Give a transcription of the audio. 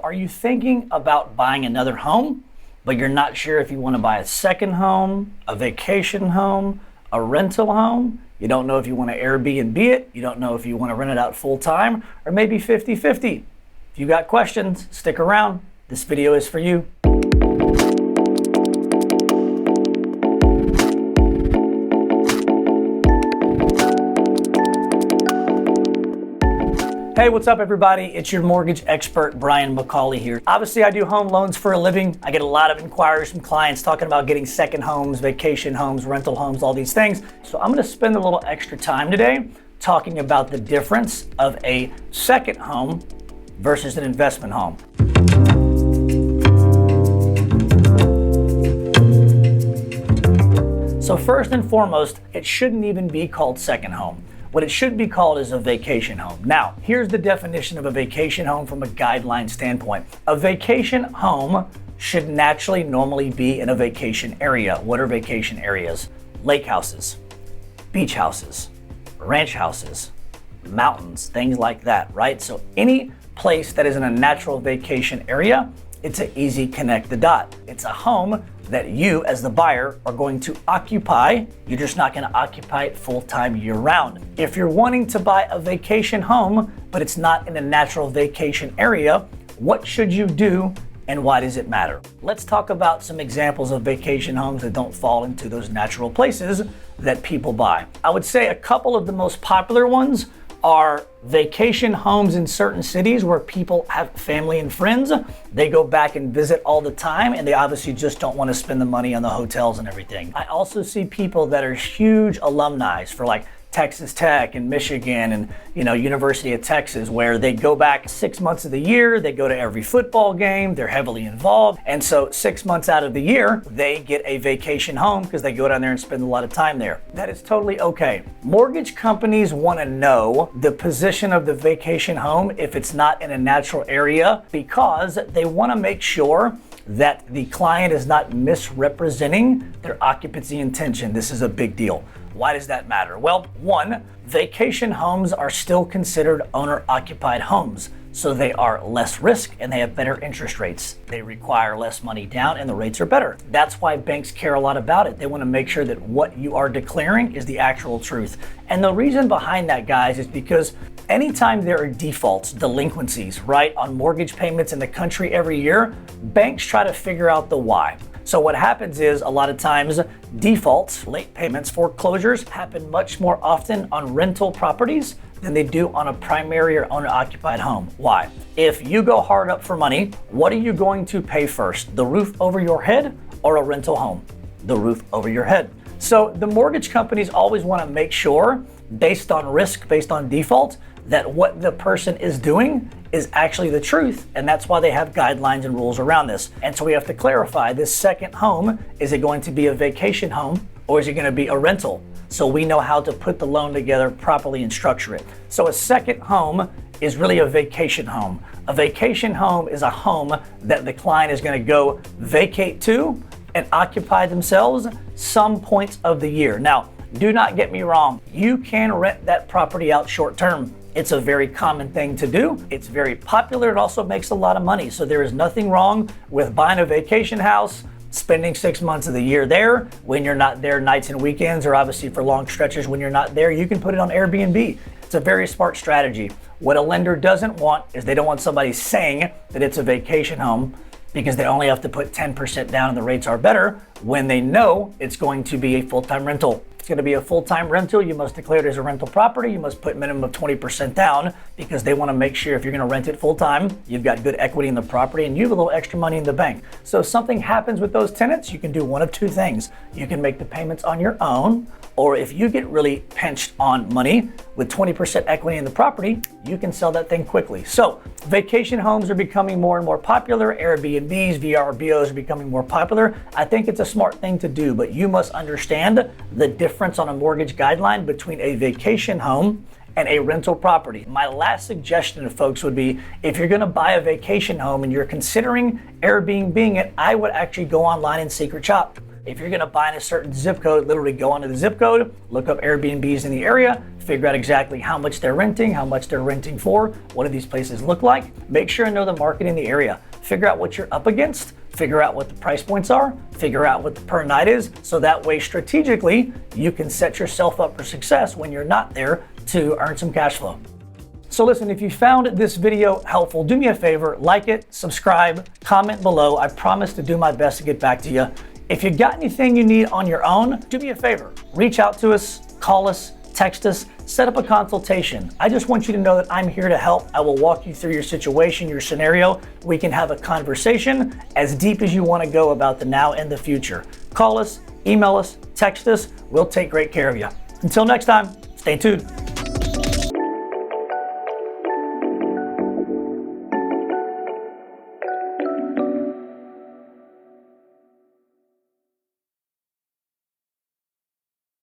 Are you thinking about buying another home, but you're not sure if you want to buy a second home, a vacation home, a rental home? You don't know if you want to Airbnb it. You don't know if you want to rent it out full time, or maybe 50-50. If you got questions, stick around. This video is for you. Hey, what's up everybody? It's your mortgage expert, Brian McCauley here. Obviously, I do home loans for a living. I get a lot of inquiries from clients talking about getting second homes, vacation homes, rental homes, all these things. So I'm gonna spend a little extra time today talking about the difference of a second home versus an investment home. So first and foremost, it shouldn't even be called second home. What it should be called is a vacation home. Now, here's the definition of a vacation home from a guideline standpoint. A vacation home should normally be in a vacation area. What are vacation areas? Lake houses, beach houses, ranch houses, mountains, things like that, right? So any place that is in a natural vacation area, it's an easy connect the dot. It's a home that you as the buyer are going to occupy. You're just not going to occupy it full-time year-round. If you're wanting to buy a vacation home, but it's not in a natural vacation area, what should you do and why does it matter? Let's talk about some examples of vacation homes that don't fall into those natural places that people buy. I would say a couple of the most popular ones are vacation homes in certain cities where people have family and friends. They go back and visit all the time, and they obviously just don't want to spend the money on the hotels and everything. I also see people that are huge alumni for like Texas Tech and Michigan and University of Texas, where they go back 6 months of the year, they go to every football game, they're heavily involved. And so 6 months out of the year, they get a vacation home because they go down there and spend a lot of time there. That is totally okay. Mortgage companies want to know the position of the vacation home if it's not in a natural area, because they want to make sure that the client is not misrepresenting their occupancy intention. This is a big deal. Why does that matter? Well, one, vacation homes are still considered owner-occupied homes, so they are less risk and they have better interest rates. They require less money down and the rates are better. That's why banks care a lot about it. They want to make sure that what you are declaring is the actual truth. And the reason behind that, guys, is because anytime there are defaults, delinquencies, right, on mortgage payments in the country every year, banks try to figure out the why. So what happens is a lot of times defaults, late payments, foreclosures happen much more often on rental properties than they do on a primary or owner-occupied home. Why? If you go hard up for money, what are you going to pay first? The roof over your head or a rental home? The roof over your head. So the mortgage companies always want to make sure, based on risk, based on default, that what the person is doing is actually the truth, and that's why they have guidelines and rules around this. And so we have to clarify, this second home, is it going to be a vacation home or is it going to be a rental? So we know how to put the loan together properly and structure it. So a second home is really a vacation home. A vacation home is a home that the client is going to go vacate to and occupy themselves some points of the year. Now, do not get me wrong, you can rent that property out short term. It's a very common thing to do. It's very popular. It also makes a lot of money. So there is nothing wrong with buying a vacation house, spending 6 months of the year there. When you're not there nights and weekends, or obviously for long stretches when you're not there, you can put it on Airbnb. It's a very smart strategy. What a lender doesn't want is they don't want somebody saying that it's a vacation home because they only have to put 10% down and the rates are better when they know it's going to be a full-time rental. It's going to be a full-time rental. You must declare it as a rental property. You must put minimum of 20% down because they want to make sure if you're going to rent it full-time, you've got good equity in the property and you have a little extra money in the bank. So if something happens with those tenants, you can do one of two things. You can make the payments on your own, or if you get really pinched on money with 20% equity in the property, you can sell that thing quickly. So vacation homes are becoming more and more popular. AirbnBs, VRBOs are becoming more popular. I think it's a smart thing to do, but you must understand the difference on a mortgage guideline between a vacation home and a rental property. My last suggestion to folks would be, if you're gonna buy a vacation home and you're considering Airbnb-ing it, I would actually go online and secret shop. If you're gonna buy in a certain zip code, literally go onto the zip code, look up Airbnbs in the area, figure out exactly how much they're renting, how much they're renting for, what do these places look like. Make sure and know the market in the area. Figure out what you're up against, figure out what the price points are, figure out what the per night is, so that way strategically you can set yourself up for success when you're not there to earn some cash flow. So listen, if you found this video helpful, do me a favor, like it, subscribe, comment below. I promise to do my best to get back to you. If you got anything you need on your own, do me a favor, reach out to us, call us, text us, set up a consultation. I just want you to know that I'm here to help. I will walk you through your situation, your scenario. We can have a conversation as deep as you want to go about the now and the future. Call us, email us, text us. We'll take great care of you. Until next time, stay tuned.